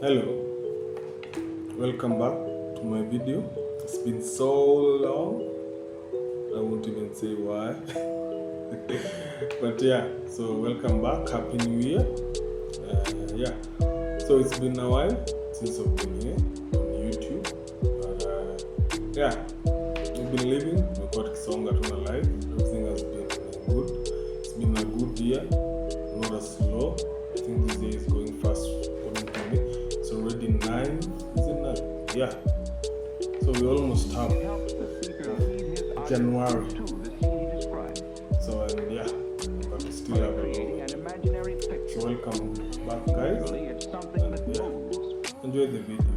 Hello, welcome back to my video. It's been so long, I won't even say why. But yeah, so welcome back. Happy New Year. Yeah, so it's been a while since I've been here on YouTube. But yeah, we've been living. We've got song at on live. Everything has been good. It's been a good year, not as slow. I think this year is going fast according to me. It's already 9, is it 9? Yeah. So we almost have January. So and yeah, but we still have a long way. So welcome back, guys. And yeah, enjoy the video.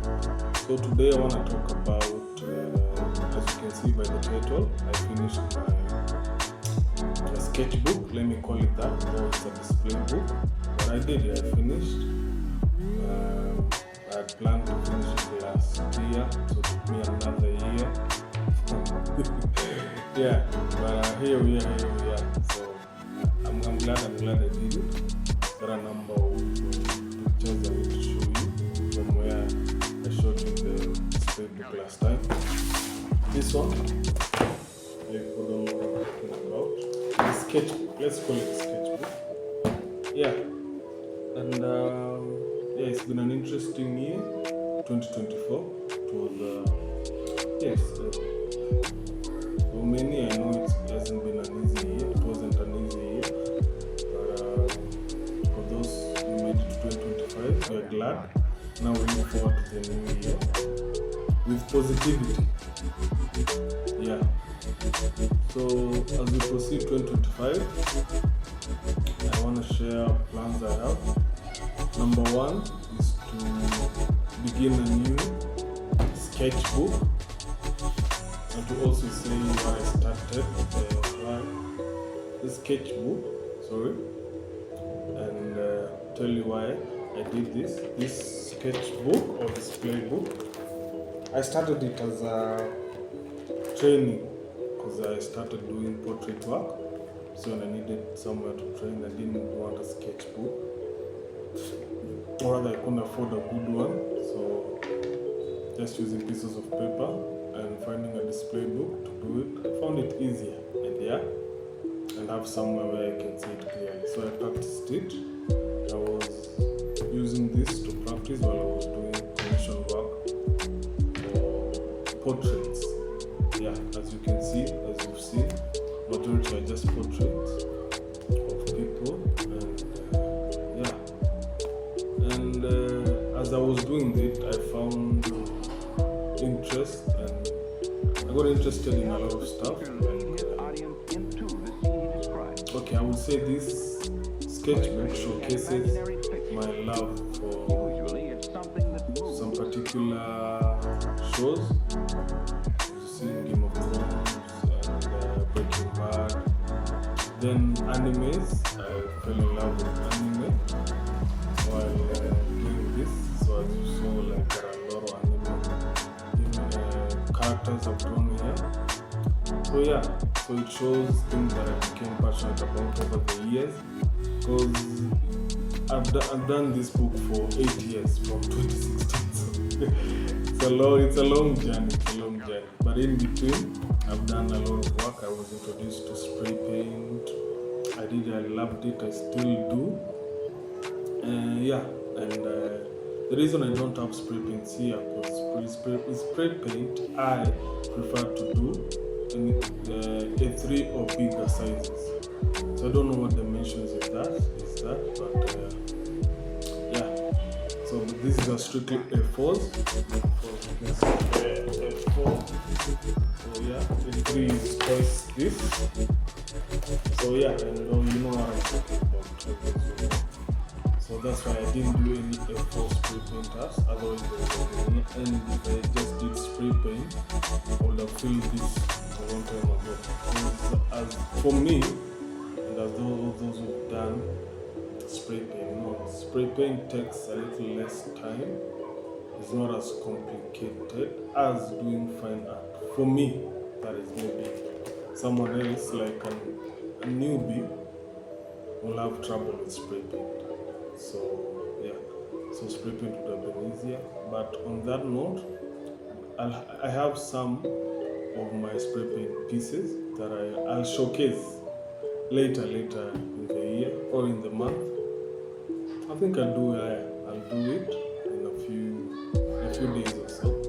So today I want to talk about, as you can see by the title, I finished my sketchbook. Let me call it that, though it's a display book. But I did it. I finished. I had planned to finish it last year, so it took me another year. Yeah, but here we are. So I'm glad I did it. There are a number of pictures I want to show you from where I showed you the display book last time. This one, I don't know what I'm talking about. The sketchbook, let's call it sketchbook. Yeah, and yeah, it's been an interesting year, 2024. It was, yes, for many, I know it hasn't been an easy year. It wasn't an easy year, but for those who made it to 2025, we are glad. Now we look forward to the new year with positivity. Yeah. So as we proceed 2025, I want to share plans I have. Number one is to begin a new sketchbook, and to also say why I started the sketchbook, and tell you why I did this sketchbook or display book. I started it as a training because I started doing portrait work. So when I needed somewhere to train, I didn't want a sketchbook, or rather I couldn't afford a good one. So just using pieces of paper and finding a display book to do it, I found it easier and have somewhere where I can see it clearly. So I practiced it. I was using this to practice while I was doing commission work for portraits. Yeah, as you can see, as you've seen, majority are just portraits of people, and yeah. And as I was doing it, I found interest, and I got interested in a lot of stuff. Okay, I would say this sketchbook showcases my love for some particular shows. You see Game of Thrones and Breaking Bad. Then animes. I fell in love with anime while doing this. So as you saw, like there are a lot of anime characters I've drawn here. So yeah, so it shows things that I became passionate about over the years, because I've done this book for 8 years from 2016. So it's a long journey. But in between, I've done a lot of work. I was introduced to spray paint. I loved it. I still do. Yeah, and the reason I don't have spray paints here, because spray paint I prefer to do in A3 or bigger sizes. So I don't know what dimensions is that, but yeah. So this is a strictly A4s. You can see A4. So yeah, A3 is twice this. So yeah, and you know what I'm talking about. So that's why I didn't do any A4 spray painters. Otherwise, and if I just did spray paint, I would have filled this a long time ago. So as for me, and as those who've done spray paint, no, spray paint takes a little less time. It's not as complicated as doing fine art. For me, that is maybe someone else like a newbie will have trouble with spray paint. So yeah, so spray paint would have been easier. But on that note, I have some of my spray paint pieces that I'll showcase later in the year or in the month. I think I'll do it in a few days or so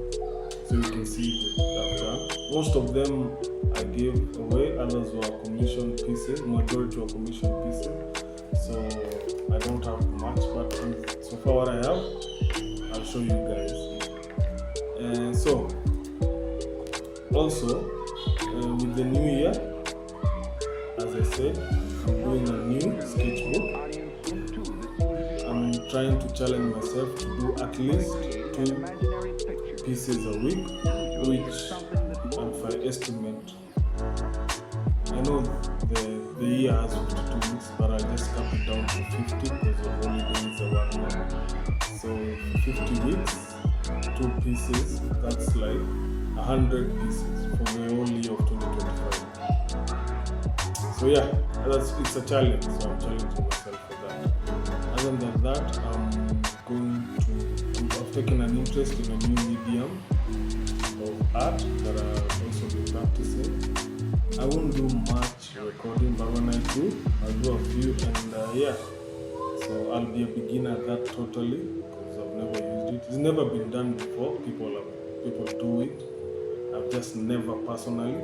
you can see that I've done. Most of them I gave away, others were commission pieces, majority were commission pieces. So I don't have much, but so far what I have, I'll show you guys. And so also with the new year, as I said, I'm doing a new sketchbook. I'm trying to challenge myself to do at least 2 pieces a week, which if I estimate, I know the year has 52 weeks, but I just cut it down to 50 because of holidays and whatnot. So 50 weeks, 2 pieces, that's like 100 pieces for the whole year of 2025. So yeah, it's a challenge, so I'm challenging myself for that. Other than that, I've taken an interest in a new medium of art that I've also been practicing. I won't do much recording, but when I do, I'll do a few, and yeah, so I'll be a beginner at that totally because I've never used it. It's never been done before. People do it. I've just never personally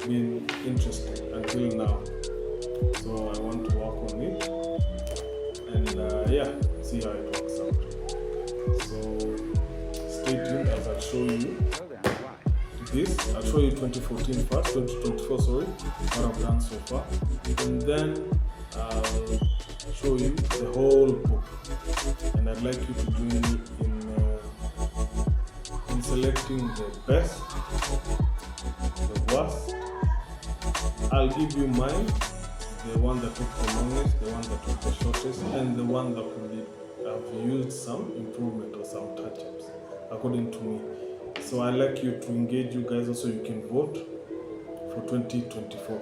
been interested until now. So I want to work on it, and yeah, see how it works out. So stay tuned as I show you this. I'll show you 2014 first, 2024, sorry, what I've done so far, and then I'll show you the whole book. And I'd like you to join me in selecting the best, the worst. I'll give you mine, the one that took the longest, the one that took the shortest, and the one that I've used some improvement or some touch-ups, according to me. So I'd like you to engage you guys also. You can vote for 2024.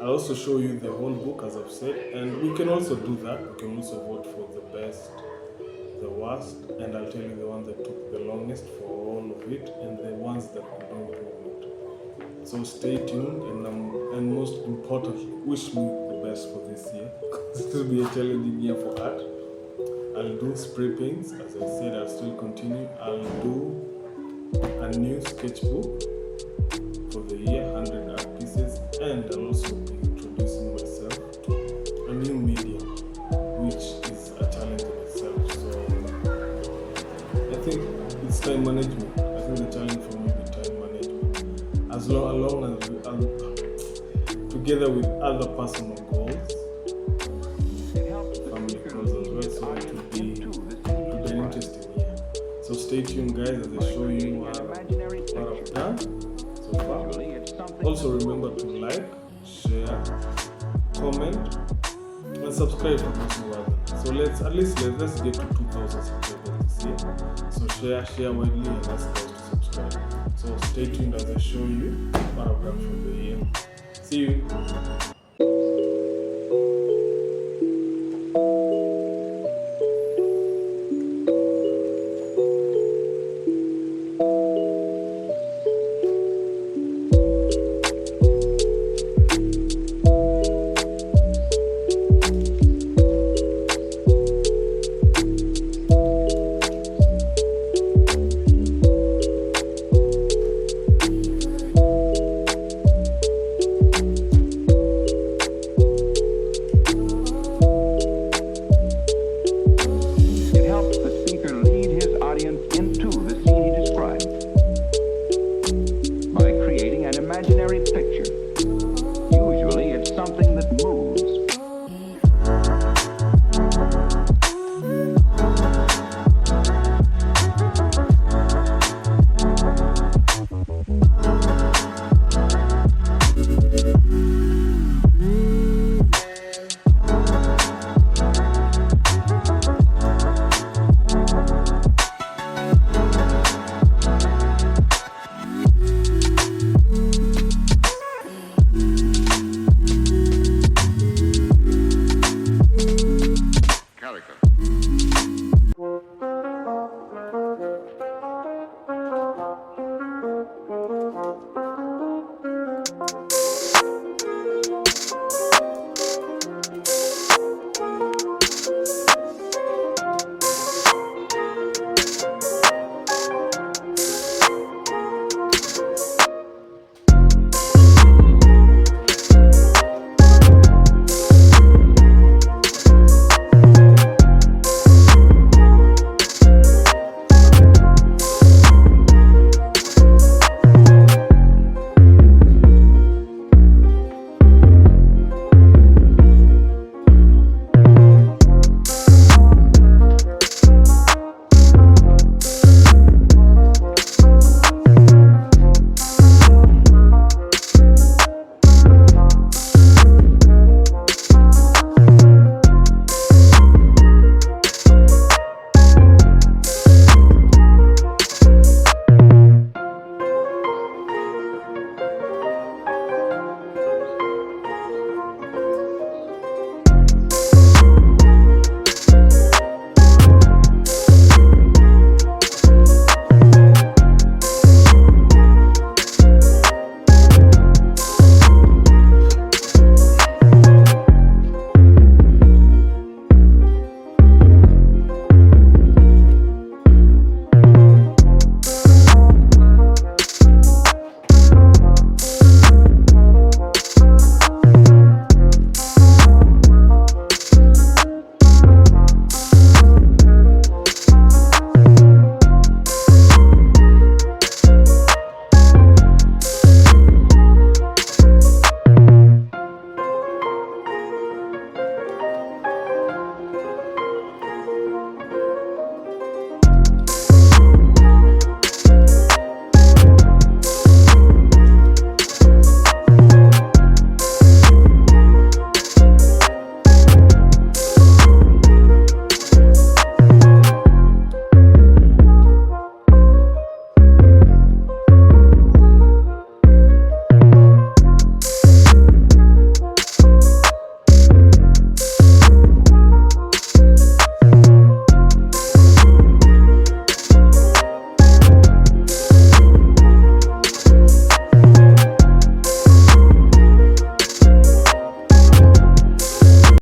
I'll also show you the whole book, as I've said, and we can also do that. We can also vote for the best, the worst, and I'll tell you the one that took the longest for all of it, and the ones that we don't do. So stay tuned, and most importantly, wish me the best for this year. It will be a challenging year for art. I'll do spray paints, as I said. I'll still continue. I'll do a new sketchbook for the year, 100 art pieces, and I'll also be introducing myself to a new medium, which is a challenge in itself. So I think it's time management. I think the challenge for me will be time management. As long as together with other personal goals, family goals as well, so it will be an interesting year. So stay tuned, guys, as I show you what I've done so far. Also remember to like, share, comment, and subscribe for those who haven't. So let's get to 2,000 subscribers this year. So share widely, and ask guys to subscribe. So stay tuned as I show you what I've done for the year. See you.